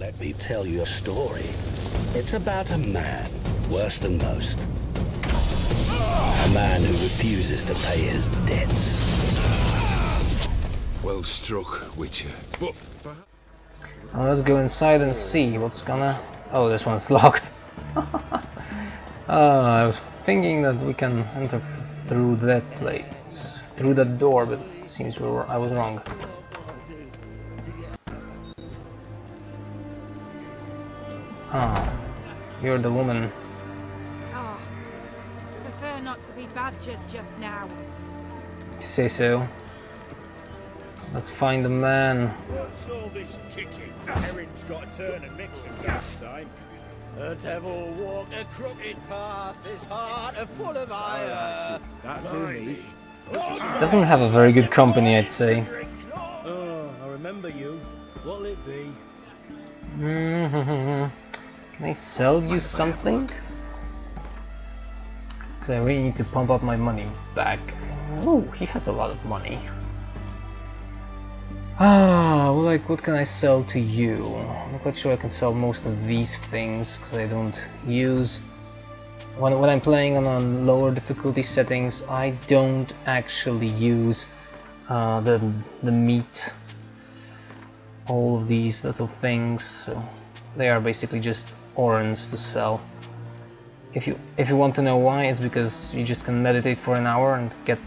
let me tell you a story. It's about a man, worse than most. A man who refuses to pay his debts. Well struck, Witcher. But let's go inside and see what's gonna... Oh, this one's locked. I was thinking that we can enter through that place, through that door, but it seems I was wrong. Ah, you're the woman. Oh, prefer not to be badgered just now. You say so. Let's find the man. What's all this kicking? Erin's got to turn and mix from time to time. The devil walked a crooked path, his heart are full of iron. That me. Doesn't have a very good company, I'd say. Oh, I remember you. What'll it be? Can I sell you something? Because I really need to pump up my money back. Oh, he has a lot of money. Well, like, what can I sell to you? I'm not quite sure I can sell most of these things, because I don't use... When I'm playing on lower difficulty settings, I don't actually use the meat. All of these little things, so they are basically just ornaments to sell. If you want to know why, it's because you just can meditate for an hour and get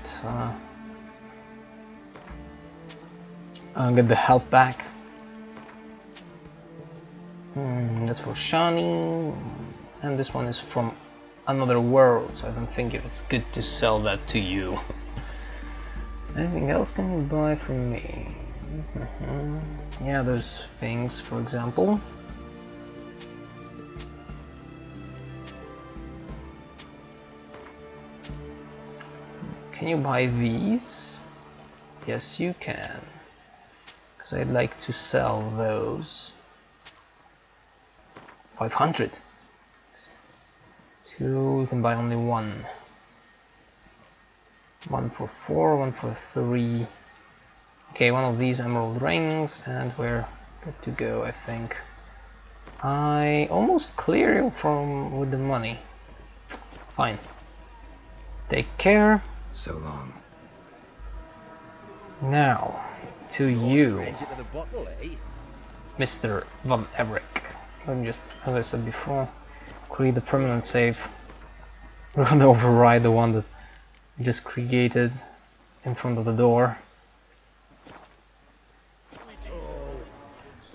the health back. That's for Shani, and this one is from another world, so I don't think it's good to sell that to you. Anything else can you buy from me? Yeah, there's things, for example. Can you buy these? Yes, you can. Because I'd like to sell those. 500. Two, you can buy only one. One for 4, one for 3. Okay, one of these emerald rings, and we're good to go, I think. I almost clear you from with the money. Fine. Take care. so long. Now, to you, Stranger to the bottle, eh? Mr. von Everec. Let me just, as I said before, create the permanent save. We're gonna override the one that we just created in front of the door.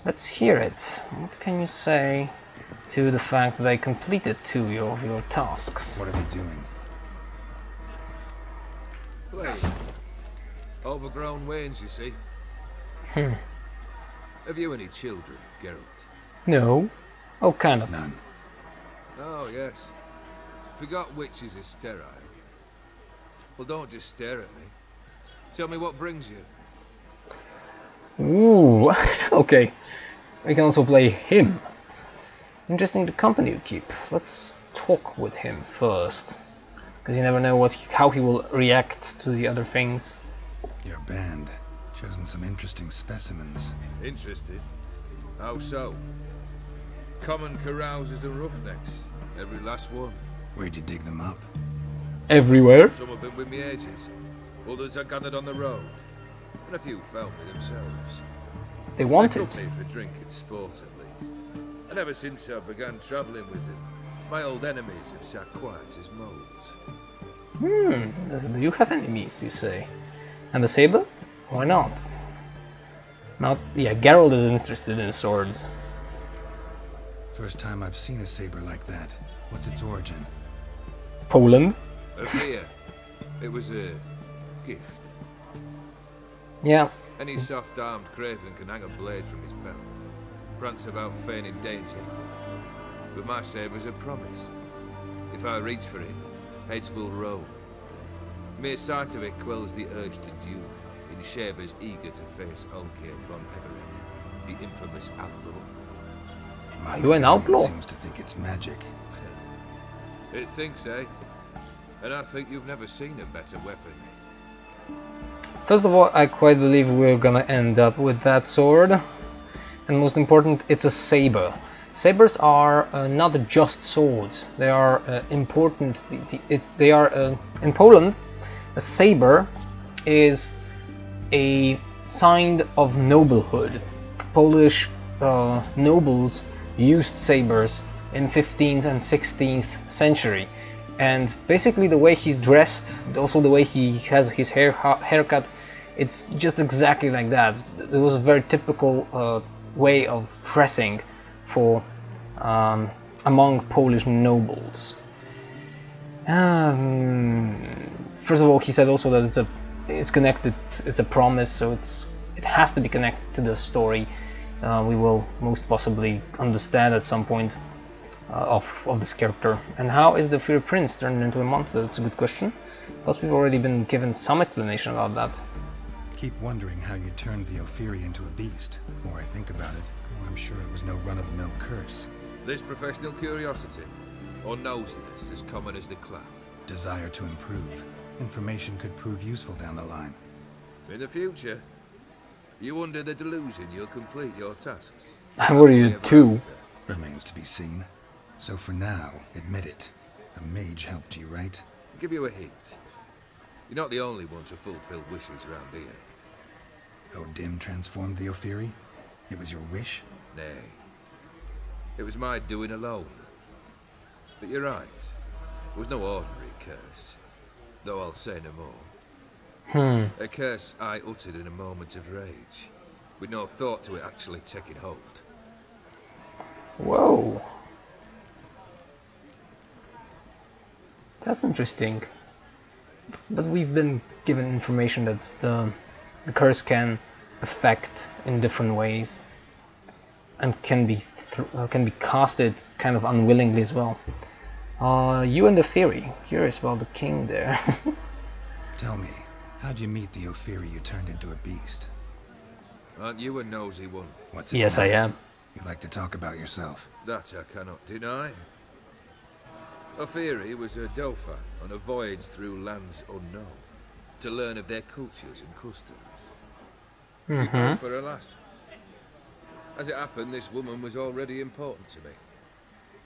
Let's hear it. What can you say to the fact that I completed 2 of your tasks? What are they doing? Playing. Overgrown wains, you see. Have you any children, Geralt? No. Oh, kind of. None. Oh, yes. Forgot witches are sterile. Well, don't just stare at me. Tell me what brings you. Ooh, okay. We can also play him. Interesting the company you keep. Let's talk with him first. Because you never know how he will react to the other things. Your band. Chosen some interesting specimens. Interested? How so? Common carousers and roughnecks. Every last one. Where'd you dig them up? Everywhere. Some have been with me ages. Others are gathered on the road. And a few found me themselves. They want They it. took me for drink and sport at least. And ever since I began travelling with them, my old enemies have sat quiet as moles. Do you have enemies, you say? And the saber? Why not? Yeah, Geralt is interested in swords. First time I've seen a saber like that. What's its origin? Poland? A fear. It was a gift. Yeah. Any soft-armed craven can hang a blade from his belt, prance about feigning danger. But my saber's a promise. If I reach for it, heads will roll. Mere sight of it quells the urge to duel, in shavers eager to face Olgierd von Everec, the infamous outlaw. My Are you an medallion outlaw? seems to think it's magic. It thinks, eh? And I think you've never seen a better weapon. First of all, I quite believe we're gonna end up with that sword. And and most important, it's a saber. Sabers are not just swords. They are important. They are in Poland. A saber is a sign of noblehood. Polish nobles used sabers in 15th and 16th century, and basically the way he's dressed, also the way he has his haircut, it's just exactly like that. It was a very typical way of dressing for among Polish nobles. First of all, he said also that it's connected. It's a promise, so it has to be connected to the story. We will most possibly understand at some point of this character. And how is the Fury Prince turned into a monster? That's a good question. Plus, we've already been given some explanation about that. Keep wondering how you turned the Ophiri into a beast. The more I think about it, the more I'm sure it was no run-of-the-mill curse. This professional curiosity, or nosiness, as common as the cloud. Desire to improve. Information could prove useful down the line. In the future, you under the delusion you'll complete your tasks. I've already did 2. Remains to be seen. So for now, admit it. A mage helped you, right? I'll give you a hint. You're not the only one to fulfill wishes around here. Dim transformed the Ophiri? It was your wish? Nay. It was my doing alone. But you're right. It was no ordinary curse. Though I'll say no more. A curse I uttered in a moment of rage, with no thought to it actually taking hold. Whoa. That's interesting. But we've been given information that the curse can affect in different ways, and can be casted kind of unwillingly as well. You and the Fury, curious about the king there. Tell me, how'd you meet the Ophiri you turned into a beast? Aren't you a nosy one? What's it Yes, matter? I am. You like to talk about yourself. That I cannot deny. Ophiri was a Dauphin on a voyage through lands unknown, to learn of their cultures and customs. We fell for a lass. As it happened, this woman was already important to me.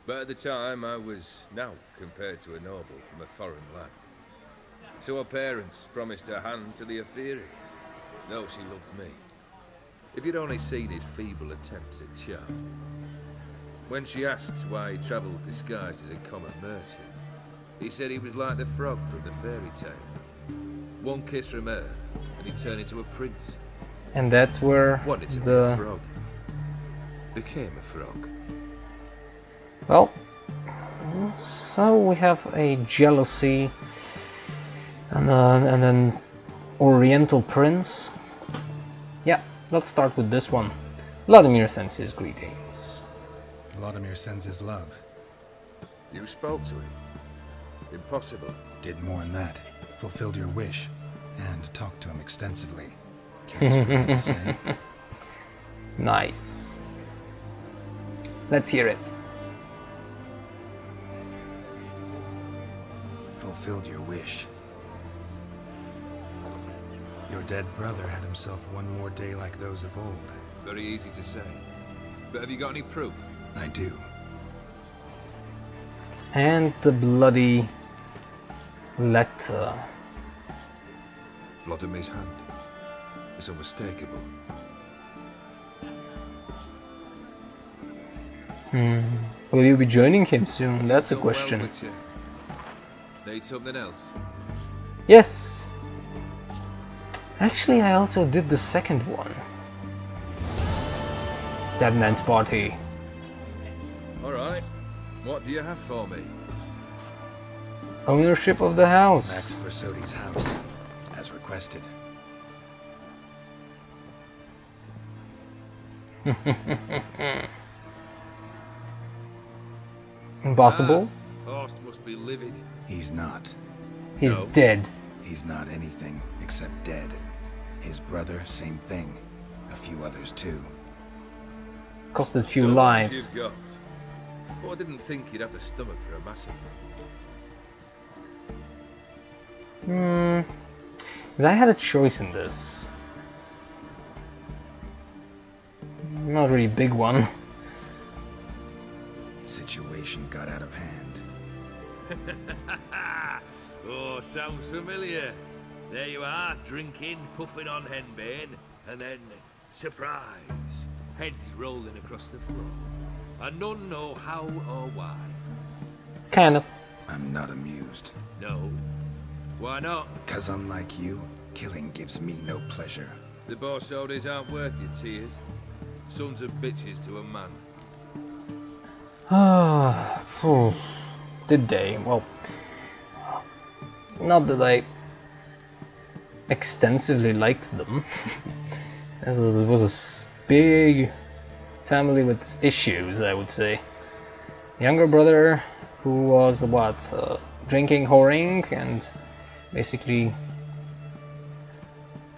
But at the time, I was now compared to a noble from a foreign land. So her parents promised her hand to the Ophiri, though she loved me. If you'd only seen his feeble attempts at charm. When she asked why he travelled disguised as a common merchant, he said he was like the frog from the fairy tale. One kiss from her, and he'd turn into a prince. And that's where Wanted to be a frog. Became a frog. Well, so we have a jealousy and an Oriental prince. Yeah, let's start with this one. Vladimir sends his greetings. Vladimir sends his love. You spoke to him. Impossible. Did more than that. Fulfilled your wish. And talked to him extensively. Curious what he had to say. Nice. Let's hear it. Fulfilled your wish. Your dead brother had himself one more day like those of old. Very easy to say. But have you got any proof? I do. And the bloody letter. Vladimir's hand. It's unmistakable. Will you be joining him soon? That's a Done well, question. Witcher. Need something else? Yes. Actually, I also did the second one. Dead Man's Party. Alright. What do you have for me? Ownership of the house. Max Bersodi's house, as requested. Impossible? Horst must be livid. He's not. He's No. dead. He's not anything except dead. His brother, same thing. A few others too. Costed a few Stones lives. You've got. But I didn't think you'd have the stomach for a massacre. If I had a choice in this, no, not really a big one. Situation got out of hand. Oh, sounds familiar. There you are, drinking, puffing on henbane, and then, surprise, heads rolling across the floor. And none know how or why. Kind of. I'm not amused. No. Why not? Because unlike you, killing gives me no pleasure. The Borsodis aren't worth your tears. Sons of bitches to a man. Ah, did they? Well, not that I extensively liked them. As it was a big family with issues, I would say. Younger brother who was what, drinking, whoring, and basically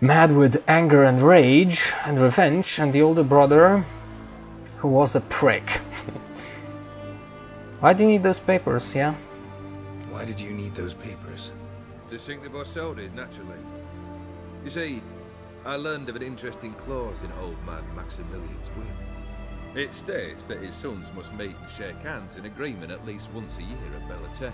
mad with anger and rage and revenge, and the older brother who was a prick. Why do you need those papers, yeah? Why did you need those papers? To sink the Borsodis, naturally. You see, I learned of an interesting clause in old man Maximilian's will. It states that his sons must meet and shake hands in agreement at least once a year at Bellatane.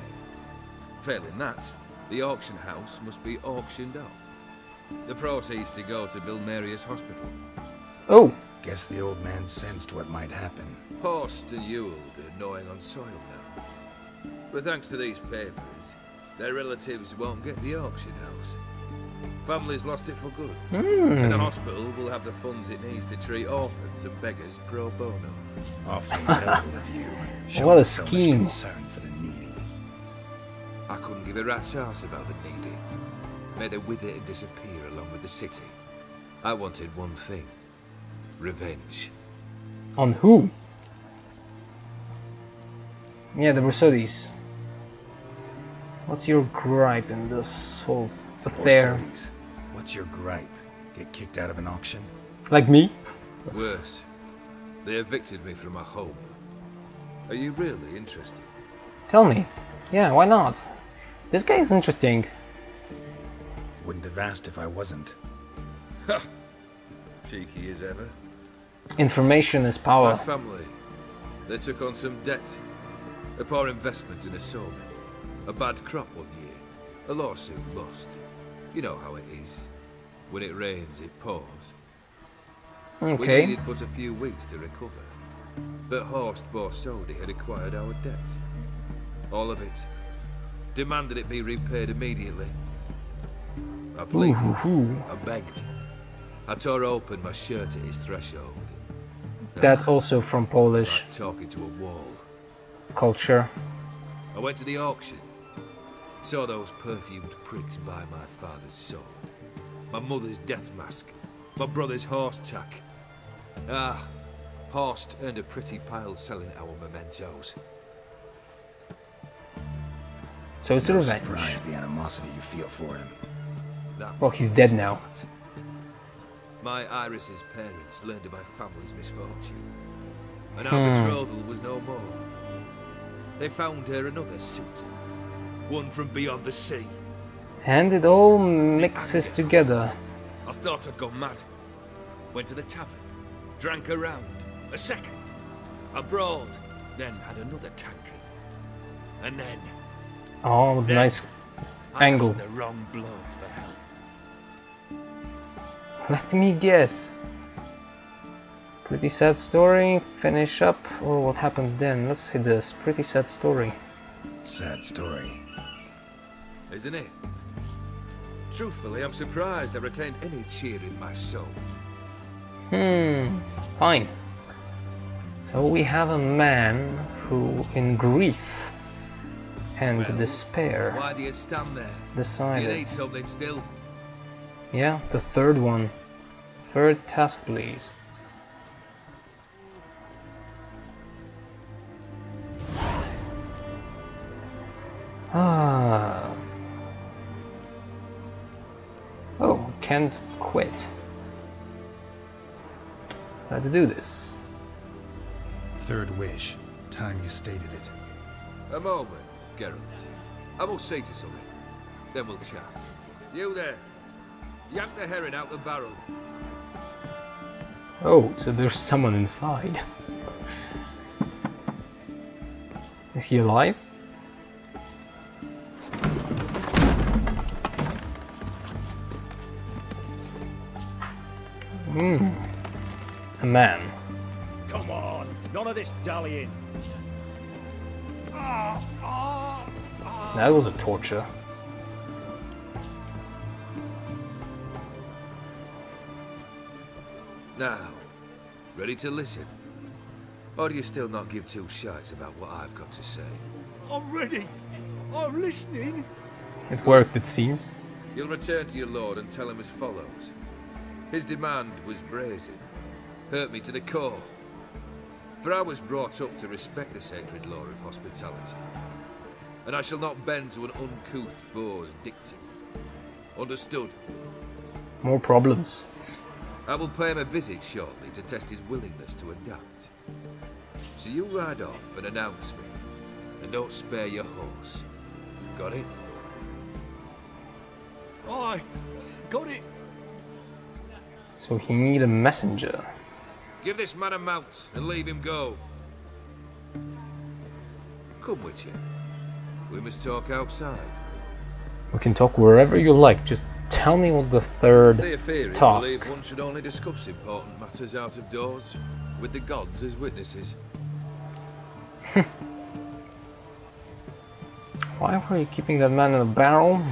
Failing that, the auction house must be auctioned off. The proceeds to go to Vilmeria's hospital. Oh! Guess the old man sensed what might happen. Horst and Ewald are gnawing on soil now. But thanks to these papers, their relatives won't get the auction house. Family's lost it for good. And the hospital will have the funds it needs to treat orphans and beggars pro bono. Awfully noble of you. What a Showing so much scheme. concern for the needy. I couldn't give a rat's ass about the needy. Made her with it and disappear along with the city. I wanted one thing. Revenge. On who? Yeah, the Borsodis. What's your gripe in this whole affair? Borsodis, what's your gripe? Get kicked out of an auction? Like me? Worse. They evicted me from my home. Are you really interested? Tell me. Yeah, why not? This guy is interesting. Wouldn't have asked if I wasn't. Ha! Cheeky as ever. Information is My power. family. They took on some debt. A poor investment in a sawmill. A bad crop one year. A lawsuit lost. You know how it is. When it rains, it pours. We Okay. needed but a few weeks to recover. But Horst Borsodi had acquired our debt. All of it. Demanded it be repaid immediately. I pleaded. Ooh. I begged. I tore open my shirt at his threshold. That's also from Polish Like talking to a wall. culture. I went to the auction. Saw those perfumed pricks buy my father's sword. My mother's death mask. My brother's horse tack. Ah, Horst earned a pretty pile selling our mementos. So it's a No revenge. surprise the animosity you feel for him. That Well, he's was dead the now. start. My Iris's parents learned of my family's misfortune, and our betrothal was no more. They found her another suitor, one from beyond the sea. And it all The mixes anger together. of it. I thought I'd gone mad. Went to the tavern, drank a round, a second, abroad, then had another tankard. And then Oh, with a nice I angle. asked the wrong bloke for help. Let me guess. Pretty sad story, finish up, or what happened then? Let's see this. Pretty sad story. Sad story. Isn't it? Truthfully, I'm surprised I retained any cheer in my soul. Fine. So we have a man who, in grief and Well, despair, Why do you stand there? Do you decided... need something still? Yeah, the third one. Third task, please. Ah. Oh, can't quit. Let's do this. Third wish. Time you stated it. A moment, Geralt. I will say to something. Then we'll chat. You there. Yank the herring out the barrel. Oh, so there's someone inside. Is he alive? A man. Come on, none of this dallying. That was a torture. Now, ready to listen? Or do you still not give two shites about what I've got to say? I'm ready. I'm listening. It worked, it seems. You'll return to your lord and tell him as follows. His demand was brazen. Hurt me to the core. For I was brought up to respect the sacred law of hospitality. And I shall not bend to an uncouth boor's dictum. Understood? More problems. I will pay him a visit shortly to test his willingness to adapt. So you ride off and announce me, and don't spare your horse. Got it? Aye, got it. So he need a messenger. Give this man a mount and leave him go. Come with you. We must talk outside. We can talk wherever you like, just tell me what's the third The Ephiri task. believe one should only discuss important matters out of doors, with the gods as witnesses. Why were you keeping that man in a barrel?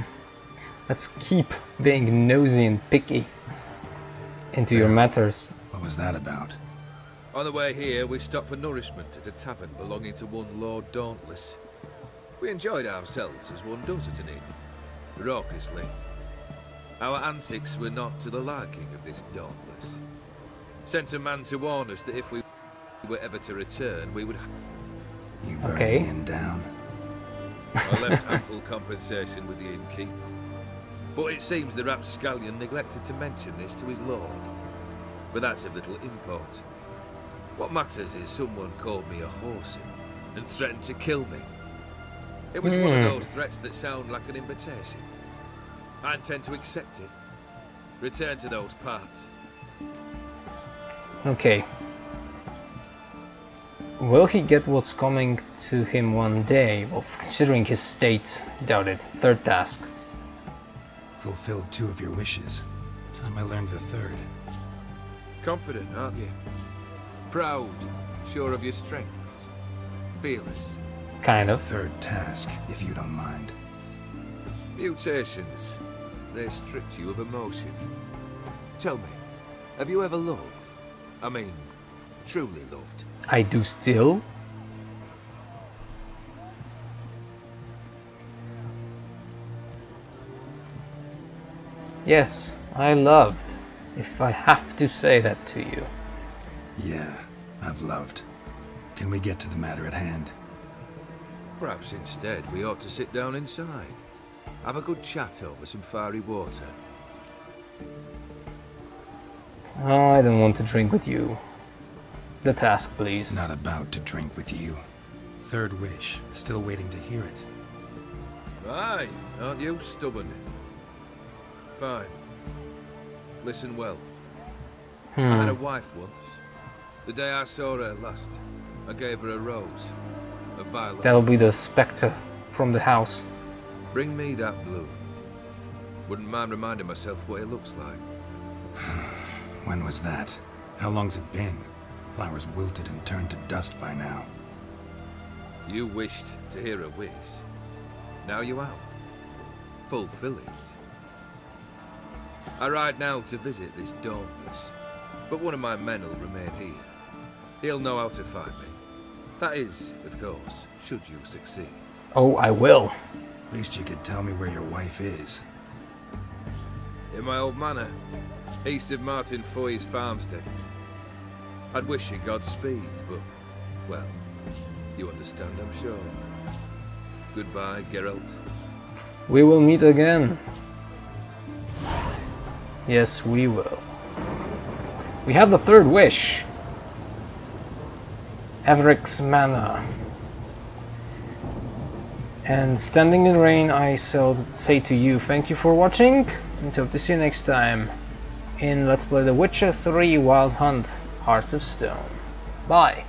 Let's keep being nosy and picky into your matters. What was that about? On the way here, we stopped for nourishment at a tavern belonging to one Lord Dauntless. We enjoyed ourselves as one does at an inn, raucously. Our antics were not to the liking of this Dauntless. Sent a man to warn us that if we were ever to return, we would... You burned Okay. the inn down. I left ample compensation with the innkeep. But it seems the rapscallion neglected to mention this to his lord. But that's of little import. What matters is someone called me a horsey and threatened to kill me. It was one of those threats that sound like an invitation. I intend to accept it. Return to those parts. Okay. Will he get what's coming to him one day? Well, considering his state, doubt it. Third task. Fulfilled 2 of your wishes. Time I learned the 3rd. Confident, aren't you? Proud, sure of your strengths. Fearless. Kind of. 3rd task, if you don't mind. Mutations. They strip you of emotion. Tell me, have you ever loved? I mean, truly loved? I do still. Yes, I loved. If I have to say that to you. Yeah, I've loved. Can we get to the matter at hand? Perhaps instead we ought to sit down inside. Have a good chat over some fiery water. I don't want to drink with you. The task, please. Not about to drink with you. 3rd wish, still waiting to hear it. Aye, aren't you stubborn? Fine. Listen well. I had a wife once. The day I saw her last, I gave her a rose. A violet. That'll be the spectre from the house. Bring me that bloom. Wouldn't mind reminding myself what it looks like. When was that? How long's it been? Flowers wilted and turned to dust by now. You wished to hear a wish. Now you have. Fulfill it. I ride now to visit this Dauntless, but one of my men will remain here. He'll know how to find me. That is, of course, should you succeed. Oh, I will. At least you could tell me where your wife is. In my old manor, east of Martin Foy's farmstead. I'd wish you Godspeed, but, well, you understand, I'm sure. Goodbye, Geralt. We will meet again. Yes, we will. We have the 3rd wish. Everec's Manor. And standing in rain, I shall say to you, thank you for watching, and hope to see you next time in Let's Play The Witcher 3 Wild Hunt. Hearts of Stone. Bye!